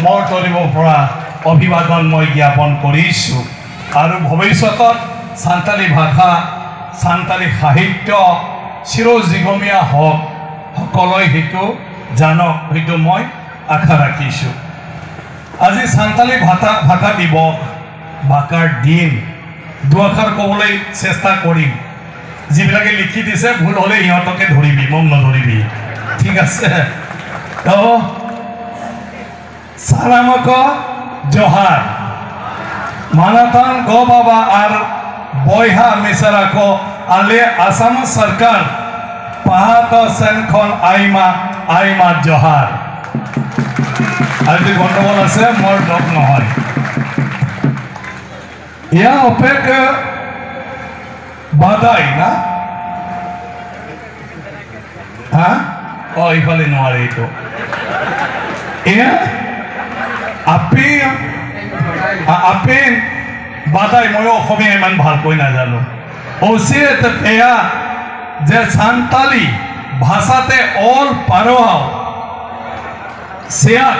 মোৰ তৰফৰ পৰা অভিবাদন মই জ্ঞাপন কৰিছোঁ আৰু ভৱিষ্যতত সান্তালী ভাষা সান্তালী সাহিত্য চিৰজীৱনীয়া হওক সকলোৱে সেইটো জানক সেইটো মই আশা ৰাখিছোঁ। আজি সান্তালী ভাষা দিৱস ভাষাৰ দিন দুআষাৰ ক'বলৈ চেষ্টা কৰিম। যিবিলাকে লিখি দিছে ভুল হ'লে ইহঁতকে ধৰিবি, মোক নধৰিবি, ঠিক আছে? তো সালামক জোহার মানাতান গো বাবা আর বয়হা মিসারাকো আলে আসাম সরকার পাহাত সেনখন আইমা জোহার। আজি গণ্ডগোল আছে, মোৰ লগ নহয়। ইয়া অপেক বাদাই না হ্যাঁ ইফালে নোৱাৰে এইটো এয়া আপেন বাদাই ময়ো অসমীয়া ইমান ভালকৈ নাজানো। উচিত এয়া যে সান্তালী ভাষাতে অল পাৰোহাও সিয়াক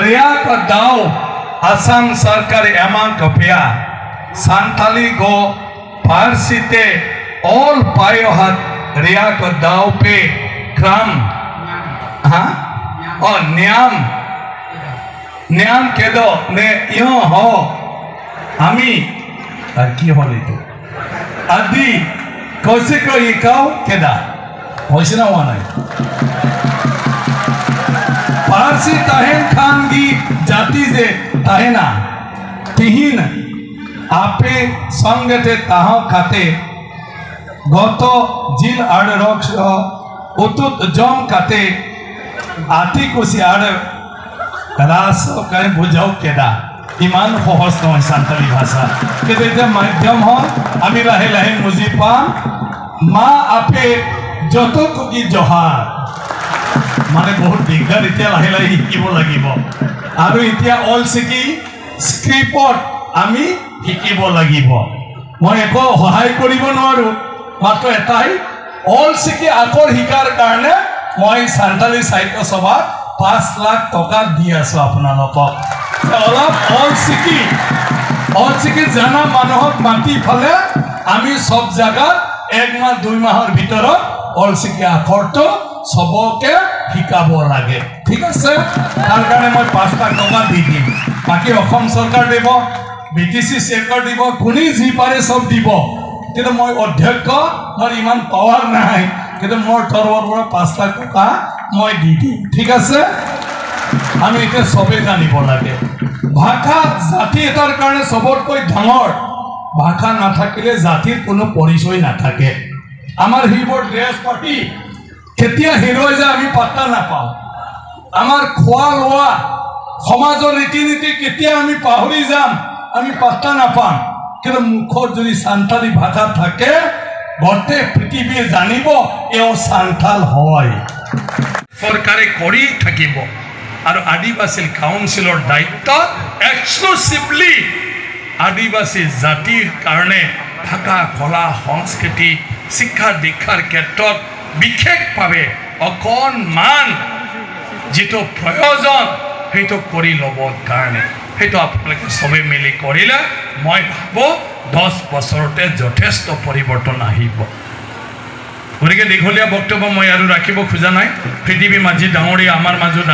রিয়াক দাও আসাম সরকার এমন কপিয়া সান্তালী গো ফার্সিতে অল পায়ো হাত রিয়াক দাও পে ক্রাম ন্যাম কেদো নে ইয় হ আমি আর কি হল এইটো আদি কৌশে কই ইকাও কেদা হইছে না হওয়া নাই। फारसी ताहेन खान की जाति से ताहेना तिहिन आपे संगते ताहो खाते गत जिल आड़ रक्ष उतुत जम खाते आती कुसी आड़ रास कहे बुझाओ केदा इमान सहज নহয় সান্তালী ভাষা কিন্তু এটা মাধ্যম হয় আমি লাহে লাহে বুজি পাম। মা আপে যত কুকি জহার মানে বহুত দিগদাৰ এতিয়া লাহে লাহে শিকিব লাগিব আৰু এতিয়া অল শিকি স্ক্ৰিপ্টত আমি শিকিব লাগিব। মই একো সহায় কৰিব নোৱাৰো, মাত্ৰ এটাই অল শিকি আখৰ শিকাৰ কাৰণে মই সান্তালী সাহিত্য সভাত 5 লাখ টকা দি আছো আপোনালোকক। অলপ অল শিকি জানা মানুহক মাতি ফালে আমি সব জায়গাত 1 মাহ 2 মাহৰ ভিতৰত অল শিকি আখৰটো সবকে শিকাব লাগে, ঠিক আছে? তার কারণে মই 5 লাখ টাকা দি দিম। বাকি অসম সরকার দিব, বিটিসি সরকার দিব, কোনি জি পারে সব দিব। কিন্তু মই অধ্যক্ষ, মোর ইমান পাওয়ার নাই, কিন্তু মোর তৰফৰ পৰা 5 লাখ টাকা মই দি দিম, ঠিক আছে? আমি এটা সবে জানিব লাগে। ভাষা জাতি এটাৰ কাৰণে সবতকৈ ডাঙৰ। ভাষা নাথাকিলে জাতিৰ কোনো পৰিচয় নাথাকে। আমাৰ হিবোৰ ড্ৰেছ পাতি কেতিয়া হিৰোয় যে আমি পাত্তা নাপাওঁ। আমাৰ খোৱা লোৱা সমাজৰ ৰীতি নীতি কেতিয়া আমি পাহৰি যাম আমি পাত্তা নাপাম। কিন্তু মুখত যদি সান্তালী ভাষা থাকে গোটেই পৃথিৱীয়ে জানিব এও সান্তাল হয়। সৰকাৰে কৰি থাকিব আৰু আদিবাসী কাউন্সিলৰ দায়িত্ব এক্সক্লুসিভলি আদিবাসী জাতিৰ কাৰণে ভাষা কলা সংস্কৃতি শিক্ষা দীক্ষাৰ ক্ষেত্ৰত বিশেষভাৱে অকণমান যেটো প্ৰয়োজন সেইটো কৰি ল'বৰ কাৰণে সেইটো আপোনালোকে সবে মিলি কৰিলে মই ভাবো 10 বছৰতে যথেষ্ট পৰিৱৰ্তন আহিব। গতিকে দীঘলীয়া বক্তব্য মই আৰু ৰাখিব খোজা নাই। পৃথিৱী মাঝি ডাঙৰীয়া আমাৰ মাজত